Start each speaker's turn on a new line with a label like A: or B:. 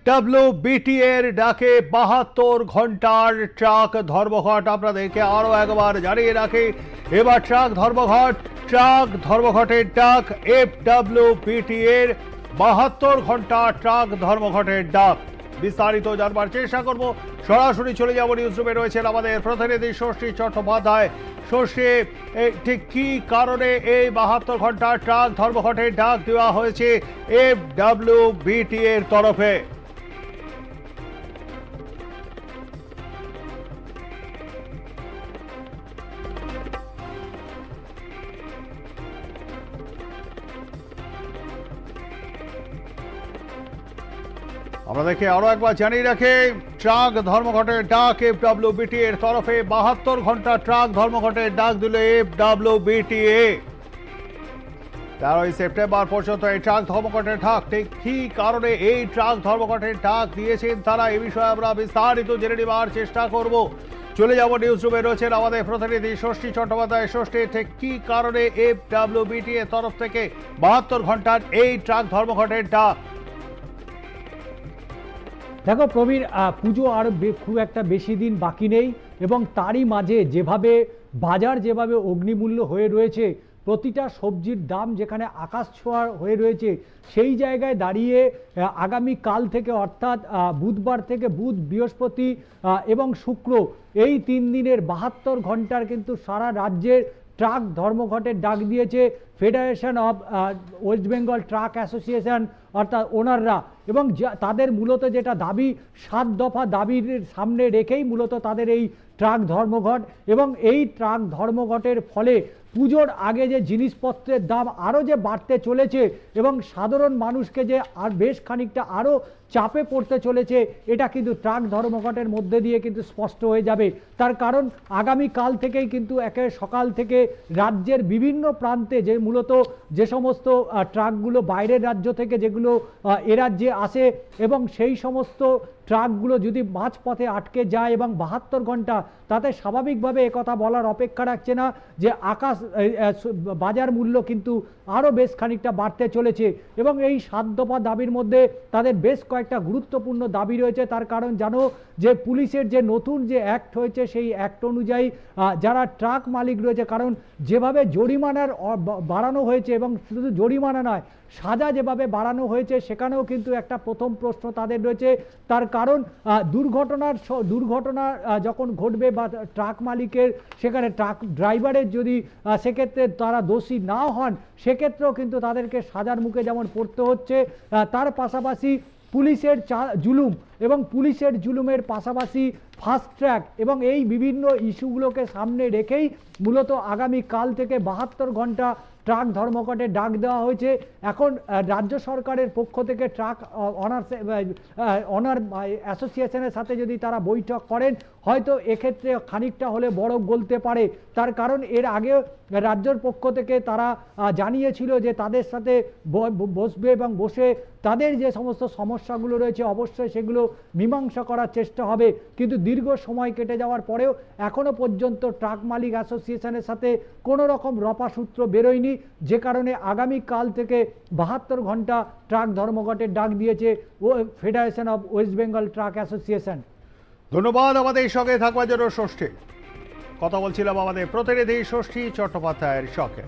A: এফডব্লিউবিটি এর ডাকে ৭২ ঘন্টার ট্রাক ধর্মঘট। আপনাদেরকে আরো একবার জানিয়ে রাখি, এবার ট্রাক ধর্মঘটের ডাক, এফডব্লিউবিটি এর ৭২ ঘন্টা ট্রাক ধর্মঘটের ডাক। বিস্তারিত জানবার চেষ্টা করব, সরাসরি চলে যাব নিউজ রুমে। রয়েছেন আমাদের প্রতিনিধি ষষ্ঠী চট্টোপাধ্যায়। ষষ্ঠী, ঠিক কি কারণে এই ৭২ ঘন্টা ট্রাক ধর্মঘটের ডাক দেওয়া হয়েছে এফডব্লিউবিটি এর তরফে? আমাদেরকে আরো একবার জানিয়ে রাখে, ট্রাক ধর্মঘটের ডাক এফডব্লিউবিটি এর তরফে। ৭২ ঘন্টা ট্রাক ধর্মঘটের ডাক দিল এফডব্লিউবিটি। ১৩ সেপ্টেম্বর পর্যন্ত এই ট্রাক ধর্মঘটের ডাক। ঠিক কি কারণে এই ট্রাক ধর্মঘটের ডাক দিয়েছেন তারা, এই বিষয়ে আমরা বিস্তারিত জেনে নেবার চেষ্টা করব। চলে যাব নিউজ রুমে। রয়েছেন আমাদের প্রতিনিধি ষষ্ঠী চট্টোপাধ্যায়। ষষ্ঠী, ঠিক কি কারণে এফডব্লিউবিটি এর তরফ থেকে ৭২ ঘন্টার এই ট্রাক ধর্মঘটের ডাক?
B: দেখো প্রবীর, পুজো আর খুব একটা বেশি দিন বাকি নেই, এবং তারই মাঝে যেভাবে বাজার যেভাবে অগ্নিমূল্য হয়ে রয়েছে, প্রতিটা সবজির দাম যেখানে আকাশ ছোঁয়া হয়ে রয়েছে, সেই জায়গায় দাঁড়িয়ে আগামী কাল থেকে, অর্থাৎ বুধবার থেকে বৃহস্পতি এবং শুক্র, এই ৩ দিনের ৭২ ঘন্টার কিন্তু সারা রাজ্যের ট্রাক ধর্মঘটের ডাক দিয়েছে federation of West Bengal truck association, অর্থাৎ ওনাররা। এবং তাদের মূলত যেটা দাবি, ৭ দফা দাবির সামনে রেখেই মূলত তাদের এই ট্রাক ধর্মঘট। এবং এই ট্রাক ধর্মঘটের ফলে পুজোর আগে যে জিনিসপত্রের দাম আরও যে বাড়তে চলেছে, এবং সাধারণ মানুষকে যে আর বেশ খানিকটা আরও চাপে পড়তে চলেছে, এটা কিন্তু ট্রাক ধর্মঘটের মধ্যে দিয়ে কিন্তু স্পষ্ট হয়ে যাবে। তার কারণ আগামী কাল থেকেই কিন্তু সকাল থেকে রাজ্যের বিভিন্ন প্রান্তে মূলত যে সমস্ত ট্রাকগুলো বাইরের রাজ্য থেকে যেগুলো এ রাজ্যে আসে, এবং সেই সমস্ত ট্রাকগুলো যদি মাঝপথে আটকে যায় এবং ৭২ ঘন্টা, তাতে স্বাভাবিকভাবে একথা বলার অপেক্ষা রাখছে না যে বাজার মূল্য কিন্তু আরও বেশ খানিকটা বাড়তে চলেছে। এবং এই ৭ দফা দাবির মধ্যে তাদের বেশ কয়েকটা গুরুত্বপূর্ণ দাবি রয়েছে। তার কারণ জানো যে পুলিশের যে নতুন যে অ্যাক্ট হয়েছে, সেই অ্যাক্ট অনুযায়ী যারা ট্রাক মালিক রয়েছে, কারণ যেভাবে জরিমানার বাড়ানো হয়েছে, এবং শুধু জরিমানা নয়, সাজা যেভাবে বাড়ানো হয়েছে, সেখানেও কিন্তু একটা প্রথম প্রশ্ন তাদের রয়েছে। তার কারণ দুর্ঘটনা যখন ঘটবে বা ট্রাক মালিকের, সেখানে ট্রাক ড্রাইভারের যদি সেক্ষেত্রে তারা দোষী না হন, সেক্ষেত্রেও কিন্তু তাদেরকে সাজার মুখে যেমন পড়তে হচ্ছে। তার পাশাপাশি পুলিশের জুলুম, এবং পুলিশের জুলুমের পাশাপাশি ফাস্ট ট্র্যাক, এবং এই বিভিন্ন ইস্যুগুলোকে সামনে রেখেই মূলত আগামী কাল থেকে ৭২ ঘন্টা ট্রাক ধর্মঘটের ডাক দেওয়া হয়েছে। এখন রাজ্য সরকারের পক্ষ থেকে ট্রাক অনার অ্যাসোসিয়েশনের সাথে যদি তারা বৈঠক করেন, হয়তো এক্ষেত্রে খানিকটা হলে বরফ গলতে পারে। তার কারণ এর আগে রাজ্যের পক্ষ থেকে তারা জানিয়েছিল যে তাদের সাথে বসবে, এবং বসে তাদের যে সমস্ত সমস্যাগুলো রয়েছে অবশ্যই সেগুলো মীমাংসা করার চেষ্টা হবে। কিন্তু দীর্ঘ সময় কেটে যাওয়ার পরেও এখনও পর্যন্ত ট্রাক মালিক অ্যাসোসিয়েশনের সাথে কোনো রকম রপাসূত্র বেরোয়নি, যে কারণে আগামী কাল থেকে ৭২ ঘন্টা ট্রাক ধর্মঘটের ডাক দিয়েছে federation of West Bengal truck association.
A: ধন্যবাদ আমাদের সঙ্গে থাকবার জন্য ষষ্ঠী। কথা বলছিলাম আমাদের প্রতিনিধি ষষ্ঠী চট্টোপাধ্যায়ের সঙ্গে।